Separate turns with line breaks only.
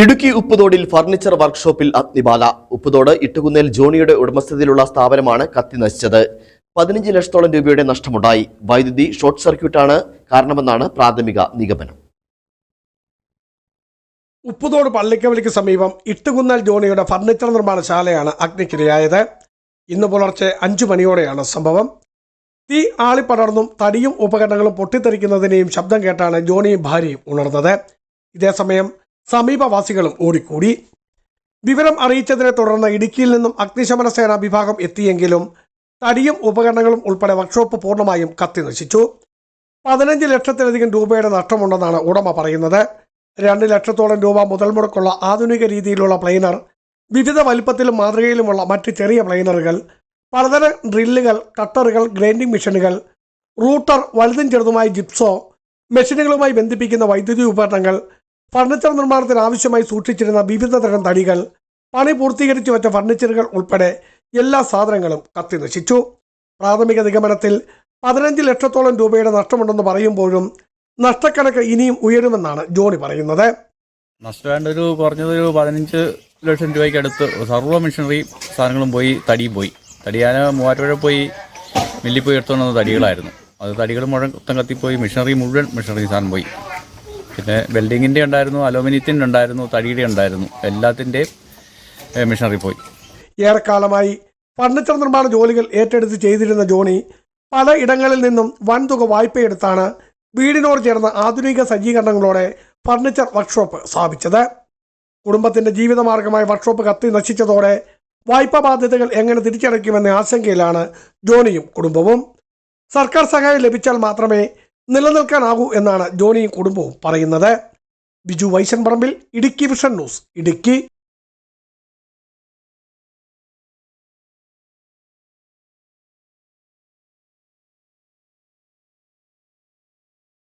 Idukki ഉപ്പുതോടിൽ furniture വർക്ക്ഷോപ്പിൽ അഗ്നിബാധ. ഉപ്പുതോട് ഇട്ടുകുന്നേൽ ജോണിയുടെ ഉടമസ്ഥതയിലുള്ള സ്ഥാപനമാണ് കത്തി നശിച്ചത്. 15 ലക്ഷത്തോളം രൂപയുടെ നഷ്ടമുണ്ടായി. വൈദ്യുതി ഷോർട്ട് സർക്യൂട്ടാണ് കാരണമെന്നാണ് പ്രാഥമിക നിഗമനം.
ഉപ്പുതോട് പള്ളിക്കവലിക്ക് സമീപം ഇട്ടുകുന്നേൽ ജോണിയുടെ ഫർണിച്ചർ നിർമ്മാണശാലയാണ് അഗ്നിക്കിരയായത്. ഇന്ന് പുലർച്ചെ 5 മണിയോടെയാണ് സംഭവം. തീ ആളിപ്പടർന്നും തടിയും ഉപകരണങ്ങളും പൊട്ടിത്തെറിക്കുന്നതിനെയും ശബ്ദം കേട്ടാണ് ജോണിയും ഭാര്യയും ഉണർന്നത്. ഇതേസമയം സമീപവാസികളും ഓടിക്കൂടി. വിവരം അറിയിച്ചതിനെ തുടർന്ന് ഇടുക്കിയിൽ നിന്നും അഗ്നിശമന സേനാ വിഭാഗം എത്തിയെങ്കിലും തടിയും ഉപകരണങ്ങളും ഉൾപ്പെടെ വർക്ക്ഷോപ്പ് പൂർണ്ണമായും കത്തി നശിച്ചു. 15 ലക്ഷത്തിലധികം രൂപയുടെ നഷ്ടമുണ്ടെന്നാണ് ഉടമ പറയുന്നത്. 2 ലക്ഷത്തോളം രൂപ മുതൽ മുടക്കുള്ള ആധുനിക രീതിയിലുള്ള പ്ലെയിനർ, വിവിധ വലിപ്പത്തിലും മാതൃകയിലുമുള്ള മറ്റ് ചെറിയ പ്ലെയിനറുകൾ, പലതരം ഡ്രില്ലുകൾ, കട്ടറുകൾ, ഗ്രൈൻഡിംഗ് മെഷീനുകൾ, റൂട്ടർ, വലുതും ചെറുതുമായ ജിപ്സോ, മെഷീനുകളുമായി ബന്ധിപ്പിക്കുന്ന വൈദ്യുതി ഉപകരണങ്ങൾ, ഫർണിച്ചർ നിർമ്മാണത്തിന് ആവശ്യമായി സൂക്ഷിച്ചിരുന്ന വിവിധ തരം തടികൾ, പണി പൂർത്തീകരിച്ചു വെച്ച ഫർണിച്ചറുകൾ ഉൾപ്പെടെ എല്ലാ സാധനങ്ങളും കത്തി നശിച്ചു. പ്രാഥമിക നിഗമനത്തിൽ 15 ലക്ഷത്തോളം രൂപയുടെ നഷ്ടമുണ്ടെന്ന് പറയുമ്പോഴും നഷ്ടക്കണക്ക് ഇനിയും ഉയരുമെന്നാണ് ജോണി പറയുന്നത്.
നഷ്ടം കുറഞ്ഞതൊരു 15 ലക്ഷം രൂപയ്ക്ക് അടുത്ത് സർവ്വ മെഷീനറി സാധനങ്ങളും പോയി, തടിയും പോയി. തടിയാൻ മൂവാറ്റുപുഴ പോയി മില്ലിൽ പോയി എടുത്തുകൊണ്ട് വന്ന തടികളായിരുന്നു. അത് തടികൾ മുഴുവൻ കത്തിപ്പോയി. മുഴുവൻ മെഷീനറി സാധനം പോയി. പിന്നെ വെൽഡിങ്ങിൻ്റെ ഉണ്ടായിരുന്നു, അലുമിനിയത്തിൻ്റെ ഉണ്ടായിരുന്നു, തടിയുടെ ഉണ്ടായിരുന്നു. എല്ലാത്തിൻ്റെയും മെഷീനറി പോയി.
ഏറെക്കാലമായി ഫർണിച്ചർ നിർമ്മാണ ജോലികൾ ഏറ്റെടുത്ത് ചെയ്തിരുന്ന ജോണി പല ഇടങ്ങളിൽ നിന്നും വൻതുക വായ്പയെടുത്താണ് വീടിനോട് ചേർന്ന ആധുനിക സജ്ജീകരണങ്ങളോടെ ഫർണിച്ചർ വർക്ക്ഷോപ്പ് സ്ഥാപിച്ചത്. കുടുംബത്തിന്റെ ജീവിതമാർഗമായ വർക്ക്ഷോപ്പ് കത്തി നശിച്ചതോടെ വായ്പാ ബാധ്യതകൾ എങ്ങനെ തിരിച്ചടയ്ക്കുമെന്ന ആശങ്കയിലാണ് ജോണിയും കുടുംബവും. സർക്കാർ സഹായം ലഭിച്ചാൽ മാത്രമേ നിലനിൽക്കാനാകൂ എന്നാണ് ജോണിയും കുടുംബവും പറയുന്നത്. ബിജു വൈശൻ പറമ്പിൽ, ഇടുക്കി വിഷൻ ന്യൂസ്, ഇടുക്കി.